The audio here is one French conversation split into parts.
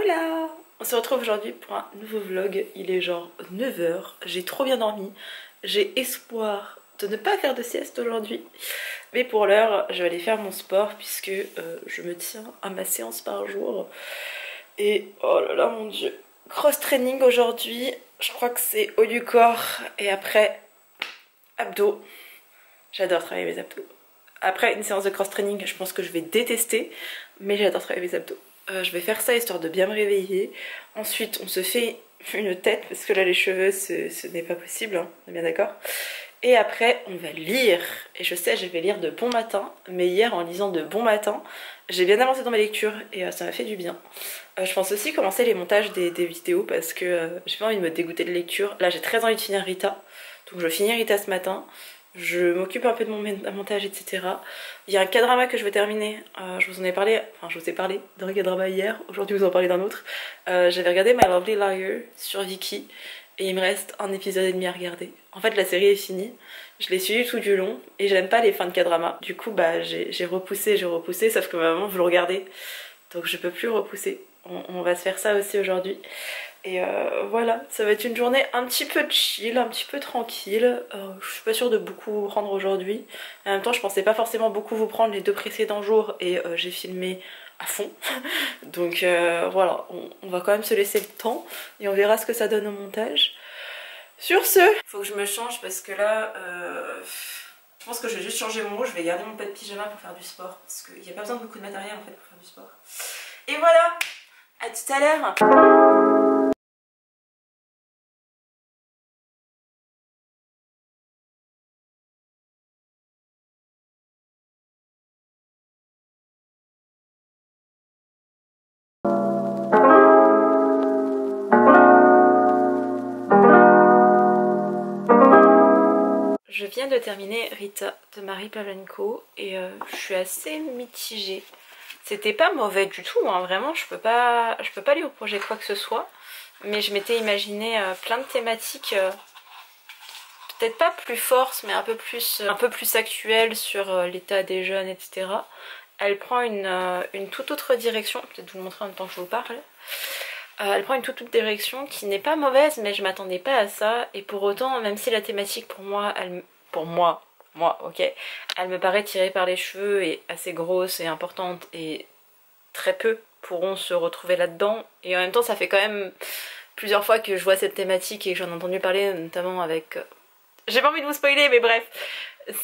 Hola! On se retrouve aujourd'hui pour un nouveau vlog, il est genre 9 h, j'ai trop bien dormi, j'ai espoir de ne pas faire de sieste aujourd'hui, mais pour l'heure je vais aller faire mon sport puisque je me tiens à ma séance par jour et oh là là mon dieu, cross training aujourd'hui, je crois que c'est haut du corps et après abdos, j'adore travailler mes abdos. Après une séance de cross training je pense que je vais détester, mais j'adore travailler mes abdos. Je vais faire ça histoire de bien me réveiller. Ensuite on se fait une tête parce que là les cheveux ce n'est pas possible, hein, on est bien d'accord. Et après on va lire. Et je sais je vais lire de bon matin, mais hier en lisant de bon matin j'ai bien avancé dans mes lectures et ça m'a fait du bien. Je pense aussi commencer les montages des vidéos parce que j'ai pas envie de me dégoûter de lecture. Là j'ai très envie de finir Rita, donc je vais finir Rita ce matin. Je m'occupe un peu de mon montage, etc. Il y a un K-drama que je veux terminer. Je vous en ai parlé, enfin je vous ai parlé d'un K-drama hier. Aujourd'hui vous en parlez d'un autre. J'avais regardé My Lovely Liar sur Viki et il me reste un épisode et demi à regarder. En fait la série est finie. Je l'ai suivie tout du long et j'aime pas les fins de K-drama. Du coup bah j'ai repoussé, sauf que ma maman veut le regarder. Donc je peux plus repousser. On va se faire ça aussi aujourd'hui. Et voilà, ça va être une journée un petit peu chill, un petit peu tranquille. Je suis pas sûre de beaucoup vous prendre aujourd'hui. En même temps, je pensais pas forcément beaucoup vous prendre les deux précédents jours et j'ai filmé à fond. Donc voilà, on va quand même se laisser le temps et on verra ce que ça donne au montage. Sur ce, faut que je me change parce que là, je pense que je vais juste changer mon rouge. Je vais garder mon pet pyjama pour faire du sport parce qu'il n'y a pas besoin de beaucoup de matériel en fait pour faire du sport. Et voilà, à tout à l'heure. Je viens de terminer Rita de Marie Pavlenko et je suis assez mitigée. C'était pas mauvais du tout, hein, vraiment, je peux pas lui reprocher quoi que ce soit. Mais je m'étais imaginé plein de thématiques, peut-être pas plus fortes, mais un peu plus actuelles sur l'état des jeunes, etc. Elle prend une toute autre direction, peut-être vous le montrer en même temps que je vous parle. Elle prend une toute autre direction qui n'est pas mauvaise, mais je m'attendais pas à ça. Et pour autant, même si la thématique pour moi, ok, elle me paraît tirée par les cheveux et assez grosse et importante et très peu pourront se retrouver là-dedans. Et en même temps, ça fait quand même plusieurs fois que je vois cette thématique et que j'en ai entendu parler, notamment avec... J'ai pas envie de vous spoiler, mais bref,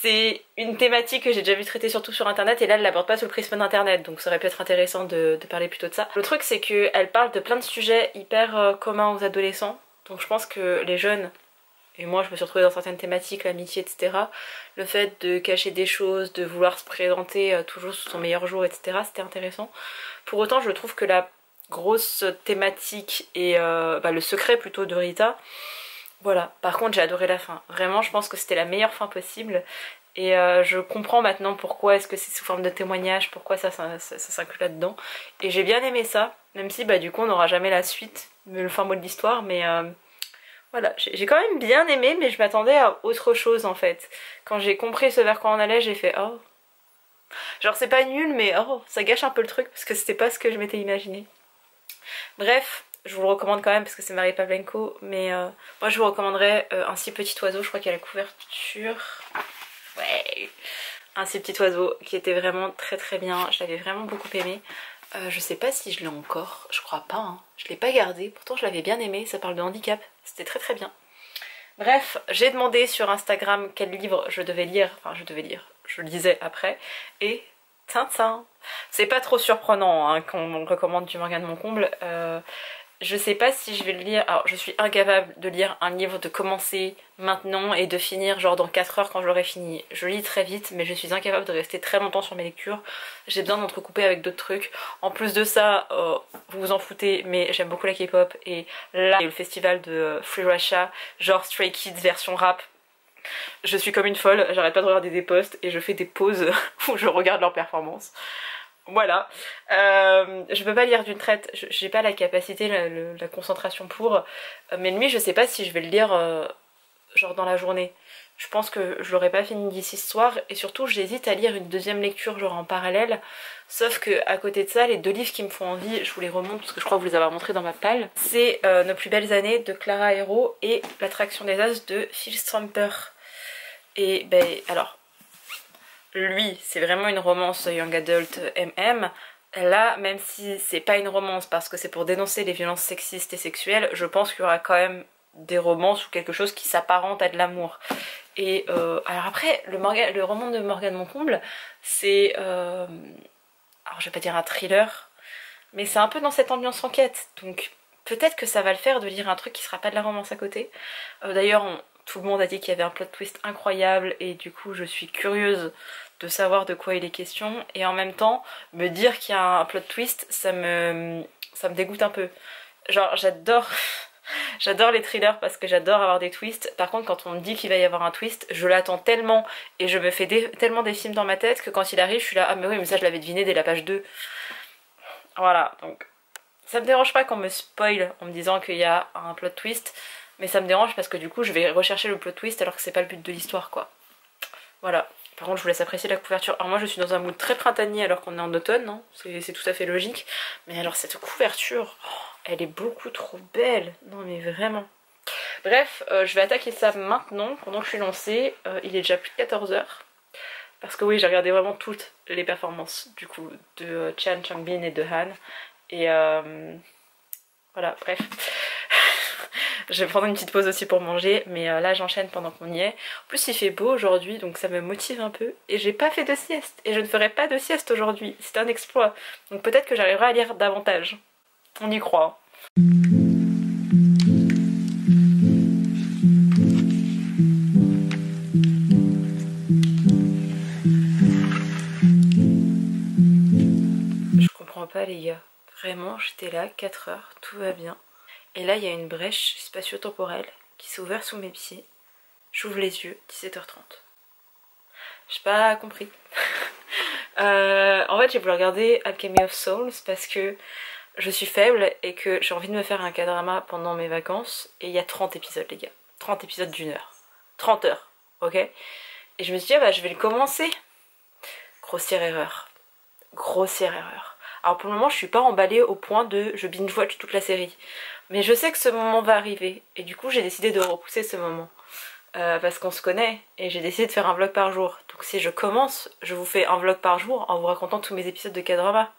c'est une thématique que j'ai déjà vu traiter surtout sur internet et là elle l'aborde pas sous le prisme d'internet, donc ça aurait pu être intéressant de parler plutôt de ça. Le truc c'est qu'elle parle de plein de sujets hyper communs aux adolescents, donc je pense que les jeunes, et moi je me suis retrouvée dans certaines thématiques, l'amitié, etc. Le fait de cacher des choses, de vouloir se présenter toujours sous son meilleur jour, etc. C'était intéressant. Pour autant je trouve que la grosse thématique et le secret plutôt de Rita, voilà, par contre j'ai adoré la fin. Vraiment je pense que c'était la meilleure fin possible. Et je comprends maintenant pourquoi est-ce que c'est sous forme de témoignage, pourquoi ça s'inclut là-dedans. Et j'ai bien aimé ça, même si du coup on n'aura jamais la suite, le fin mot de l'histoire, mais voilà, j'ai quand même bien aimé, mais je m'attendais à autre chose en fait. Quand j'ai compris ce vers quoi on allait, j'ai fait oh. Genre c'est pas nul, mais oh, ça gâche un peu le truc parce que c'était pas ce que je m'étais imaginé. Bref, je vous le recommande quand même parce que c'est Marie Pavlenko, mais moi je vous recommanderais Un si petit oiseau, je crois qu'il y a la couverture. Ouais, Un si petit oiseau qui était vraiment très très bien, je l'avais vraiment beaucoup aimé. Je sais pas si je l'ai encore, je crois pas, hein. Je l'ai pas gardé, pourtant je l'avais bien aimé, ça parle de handicap, c'était très très bien. Bref, j'ai demandé sur Instagram quel livre je devais lire, je le lisais après, et Tintin. C'est pas trop surprenant hein, qu'on me recommande du manga de mon comble. Je sais pas si je vais le lire, alors je suis incapable de lire un livre, de commencer maintenant et de finir genre dans 4 heures quand je l'aurai fini. Je lis très vite mais je suis incapable de rester très longtemps sur mes lectures. J'ai besoin d'entrecouper avec d'autres trucs. En plus de ça, vous vous en foutez mais j'aime beaucoup la K-pop et là il y a le festival de Free Russia, genre Stray Kids version rap. Je suis comme une folle, j'arrête pas de regarder des posts et je fais des pauses où je regarde leurs performances. Voilà, je peux pas lire d'une traite, j'ai pas la capacité, la concentration pour, mais lui je sais pas si je vais le lire genre dans la journée. Je pense que je l'aurais pas fini d'ici ce soir et surtout j'hésite à lire une deuxième lecture genre en parallèle. Sauf que à côté de ça, les 2 livres qui me font envie, je vous les remonte parce que je crois vous les avoir montrés dans ma palle. C'est Nos plus belles années de Clara Hero et L'attraction des as de Phil Stramper. Et ben alors, lui c'est vraiment une romance young adult MM. Là, même si c'est pas une romance parce que c'est pour dénoncer les violences sexistes et sexuelles, je pense qu'il y aura quand même des romances ou quelque chose qui s'apparente à de l'amour. Et alors après, le roman de Morgane Moncomble, c'est... alors je vais pas dire un thriller, mais c'est un peu dans cette ambiance enquête. Donc peut-être que ça va le faire de lire un truc qui sera pas de la romance à côté. D'ailleurs, tout le monde a dit qu'il y avait un plot twist incroyable et du coup je suis curieuse de savoir de quoi il est question. Et en même temps, me dire qu'il y a un plot twist, ça me dégoûte un peu. Genre j'adore... J'adore les thrillers parce que j'adore avoir des twists. Par contre, quand on me dit qu'il va y avoir un twist, je l'attends tellement et je me fais tellement des films dans ma tête que quand il arrive, je suis là, ah mais oui, mais ça je l'avais deviné dès la page 2. Voilà, donc ça me dérange pas qu'on me spoil en me disant qu'il y a un plot twist, mais ça me dérange parce que du coup je vais rechercher le plot twist alors que c'est pas le but de l'histoire quoi. Voilà. Par contre je vous laisse apprécier la couverture. Alors moi je suis dans un mood très printanier alors qu'on est en automne, hein. C'est tout à fait logique. Mais alors cette couverture, oh, elle est beaucoup trop belle. Non mais vraiment. Bref, je vais attaquer ça maintenant pendant que je suis lancée. Il est déjà plus de 14h. Parce que oui, j'ai regardé vraiment toutes les performances du coup de Chan Changbin et de Han. Et voilà, bref. Je vais prendre une petite pause aussi pour manger, mais là j'enchaîne pendant qu'on y est. En plus il fait beau aujourd'hui, donc ça me motive un peu. Et j'ai pas fait de sieste, et je ne ferai pas de sieste aujourd'hui. C'est un exploit. Donc peut-être que j'arriverai à lire davantage. On y croit. Je comprends pas les gars. Vraiment, j'étais là, 4 heures, tout va bien. Et là, il y a une brèche spatio-temporelle qui s'est ouverte sous mes pieds. J'ouvre les yeux, 17h30. J'ai pas compris. En fait, j'ai voulu regarder Alchemy of Souls parce que je suis faible et que j'ai envie de me faire un K-drama pendant mes vacances. Et il y a 30 épisodes, les gars. 30 épisodes d'1 heure. 30 heures, ok? Et je me suis dit, ah bah, je vais le commencer. Grossière erreur. Grossière erreur. Alors pour le moment, je suis pas emballée au point de je binge-watch toute la série. Mais je sais que ce moment va arriver et du coup j'ai décidé de repousser ce moment parce qu'on se connaît et j'ai décidé de faire un vlog par jour. Donc si je commence, je vous fais un vlog par jour en vous racontant tous mes épisodes de K-drama.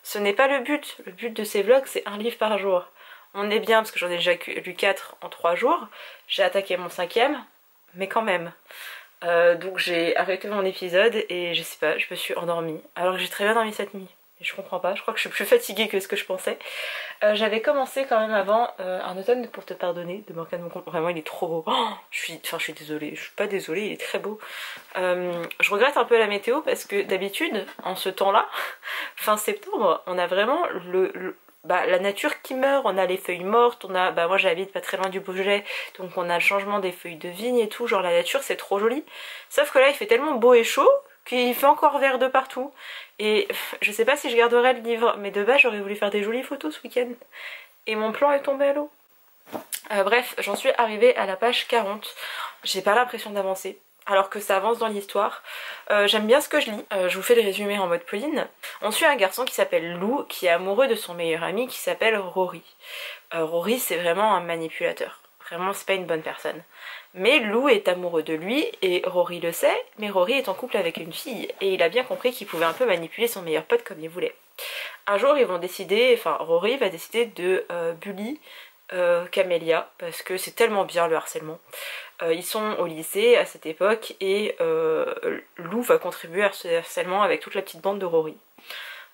Ce n'est pas le but. Le but de ces vlogs c'est un livre par jour. On est bien parce que j'en ai déjà lu 4 en 3 jours. J'ai attaqué mon 5e, mais quand même. Donc j'ai arrêté mon épisode et je sais pas, je me suis endormie. Alors que j'ai très bien dormi cette nuit. Et je comprends pas, je crois que je suis plus fatiguée que ce que je pensais. J'avais commencé quand même avant Un automne pour te pardonner de Morgane Moncomble. Vraiment il est trop beau. Oh, je suis désolée, je suis pas désolée, il est très beau. Je regrette un peu la météo parce que d'habitude, en ce temps-là, fin septembre, on a vraiment la nature qui meurt, on a les feuilles mortes, on a, moi j'habite pas très loin du Beaujolais, donc on a le changement des feuilles de vigne et tout, genre la nature c'est trop joli. Sauf que là il fait tellement beau et chaud qu'il fait encore vert de partout. Et je sais pas si je garderai le livre, mais de base j'aurais voulu faire des jolies photos ce week-end. Et mon plan est tombé à l'eau. Bref, j'en suis arrivée à la page 40. J'ai pas l'impression d'avancer, alors que ça avance dans l'histoire. J'aime bien ce que je lis. Je vous fais le résumé en mode Pauline. On suit un garçon qui s'appelle Lou, qui est amoureux de son meilleur ami qui s'appelle Rory. Rory c'est vraiment un manipulateur. Vraiment c'est pas une bonne personne. Mais Lou est amoureux de lui et Rory le sait, mais Rory est en couple avec une fille et il a bien compris qu'il pouvait un peu manipuler son meilleur pote comme il voulait. Un jour ils vont décider, enfin Rory va décider de bully Camélia parce que c'est tellement bien le harcèlement. Ils sont au lycée à cette époque et Lou va contribuer à ce harcèlement avec toute la petite bande de Rory.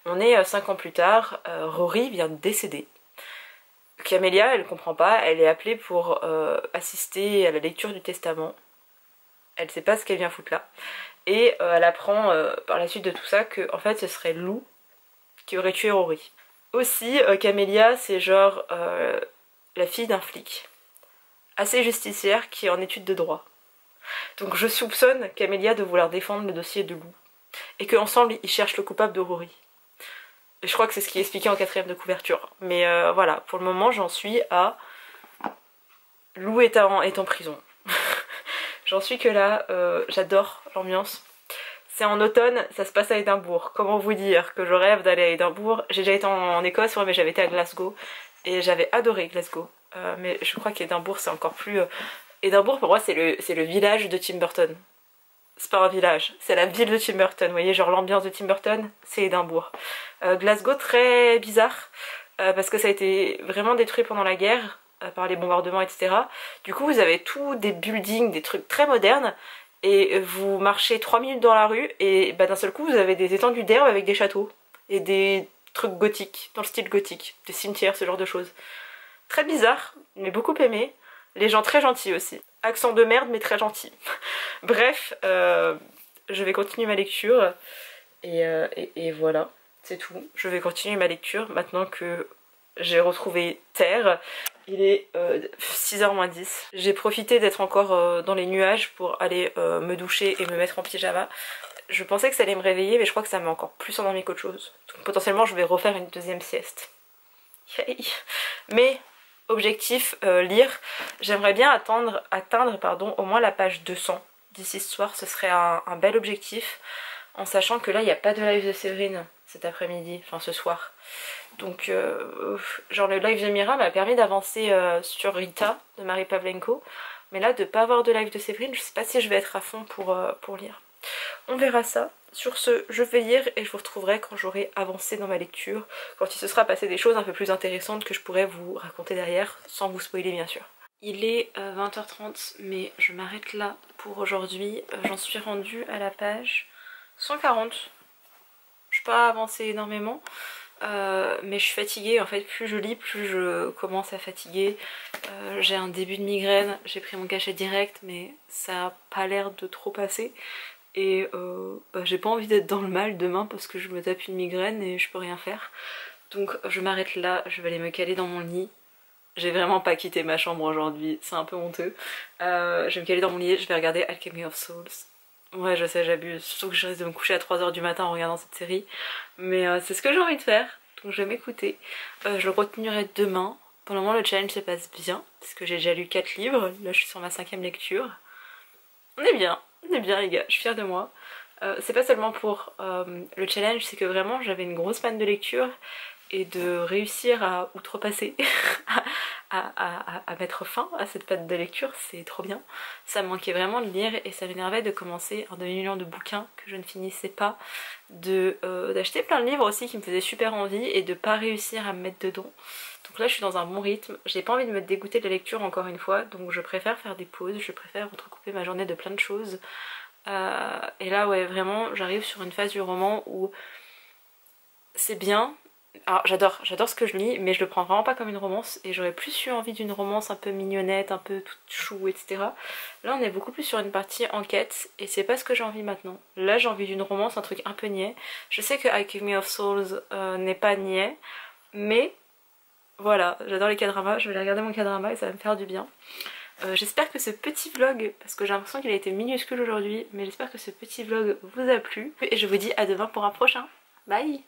On est 5 ans plus tard, Rory vient de décéder. Camélia, elle comprend pas, elle est appelée pour assister à la lecture du testament. Elle sait pas ce qu'elle vient foutre là. Et elle apprend par la suite de tout ça que en fait ce serait Lou qui aurait tué Rory. Aussi, Camélia c'est genre la fille d'un flic, assez justicière qui est en études de droit. Donc je soupçonne Camélia de vouloir défendre le dossier de Lou. Et qu'ensemble ils cherchent le coupable de Rory. Et je crois que c'est ce qui est expliqué en 4e de couverture. Mais voilà, pour le moment j'en suis à... Lou est en prison. J'en suis que là, j'adore l'ambiance. C'est en automne, ça se passe à Édimbourg. Comment vous dire que je rêve d'aller à Édimbourg. J'ai déjà été en Écosse, ouais, mais j'avais été à Glasgow et j'avais adoré Glasgow. Mais je crois qu'Édimbourg c'est encore plus... Édimbourg pour moi c'est le village de Tim Burton. C'est pas un village, c'est la ville de Tim Burton. Vous voyez, genre l'ambiance de Tim Burton, c'est Édimbourg. Glasgow très bizarre parce que ça a été vraiment détruit pendant la guerre par les bombardements, etc. Du coup vous avez tout des buildings, des trucs très modernes. Et vous marchez 3 minutes dans la rue et bah, d'un seul coup vous avez des étendues d'herbe avec des châteaux et des trucs gothiques, dans le style gothique, des cimetières, ce genre de choses. Très bizarre, mais beaucoup aimé. Les gens très gentils aussi. Accent de merde mais très gentil. Bref, je vais continuer ma lecture et voilà, c'est tout. Je vais continuer ma lecture maintenant que j'ai retrouvé terre. Il est 6h moins 10. J'ai profité d'être encore dans les nuages pour aller me doucher et me mettre en pyjama. Je pensais que ça allait me réveiller mais je crois que ça m'a encore plus endormi qu'autre chose. Donc potentiellement je vais refaire une deuxième sieste. Yay. Mais objectif, lire. J'aimerais bien atteindre au moins la page 200 d'ici ce soir. Ce serait un bel objectif. En sachant que là il n'y a pas de live de Séverine cet après-midi, enfin ce soir. Donc genre le live de Mira m'a permis d'avancer sur Rita de Marie Pavlenko. Mais là de pas avoir de live de Séverine, je sais pas si je vais être à fond pour lire. On verra ça. Sur ce, je vais lire et je vous retrouverai quand j'aurai avancé dans ma lecture, quand il se sera passé des choses un peu plus intéressantes que je pourrais vous raconter derrière, sans vous spoiler bien sûr. Il est 20h30 mais je m'arrête là pour aujourd'hui. J'en suis rendue à la page 140. Je n'ai pas avancé énormément. Mais je suis fatiguée, en fait plus je lis plus je commence à fatiguer. J'ai un début de migraine, j'ai pris mon cachet direct mais ça n'a pas l'air de trop passer. Et bah, j'ai pas envie d'être dans le mal demain parce que je me tape une migraine et je peux rien faire. Donc je m'arrête là, je vais aller me caler dans mon lit. J'ai vraiment pas quitté ma chambre aujourd'hui, c'est un peu honteux. Je vais me caler dans mon lit, je vais regarder Alchemy of Souls. Ouais je sais j'abuse, surtout que je risque de me coucher à 3h du matin en regardant cette série. Mais c'est ce que j'ai envie de faire, donc je vais m'écouter. Je le continuerai demain. Pour le moment le challenge se passe bien, parce que j'ai déjà lu 4 livres, là je suis sur ma 5e lecture. On est bien les gars, je suis fière de moi. C'est pas seulement pour le challenge, c'est que vraiment j'avais une grosse panne de lecture et de réussir à outrepasser, à mettre fin à cette panne de lecture, c'est trop bien. Ça me manquait vraiment de lire et ça m'énervait de commencer un demi-million de bouquins que je ne finissais pas, d'acheter plein de livres aussi qui me faisaient super envie et de pas réussir à me mettre dedans. Donc là je suis dans un bon rythme, j'ai pas envie de me dégoûter de la lecture encore une fois, donc je préfère faire des pauses, je préfère entrecouper ma journée de plein de choses. Et là ouais vraiment j'arrive sur une phase du roman où c'est bien. Alors j'adore ce que je lis mais je le prends vraiment pas comme une romance et j'aurais plus eu envie d'une romance un peu mignonnette, un peu toute chou etc. Là on est beaucoup plus sur une partie enquête et c'est pas ce que j'ai envie maintenant. Là j'ai envie d'une romance, un truc un peu niais. Je sais que Alchemy of Souls n'est pas niais mais voilà, j'adore les K-dramas, je vais aller regarder mon K-drama et ça va me faire du bien. J'espère que ce petit vlog, parce que j'ai l'impression qu'il a été minuscule aujourd'hui, mais j'espère que ce petit vlog vous a plu. Et je vous dis à demain pour un prochain. Bye!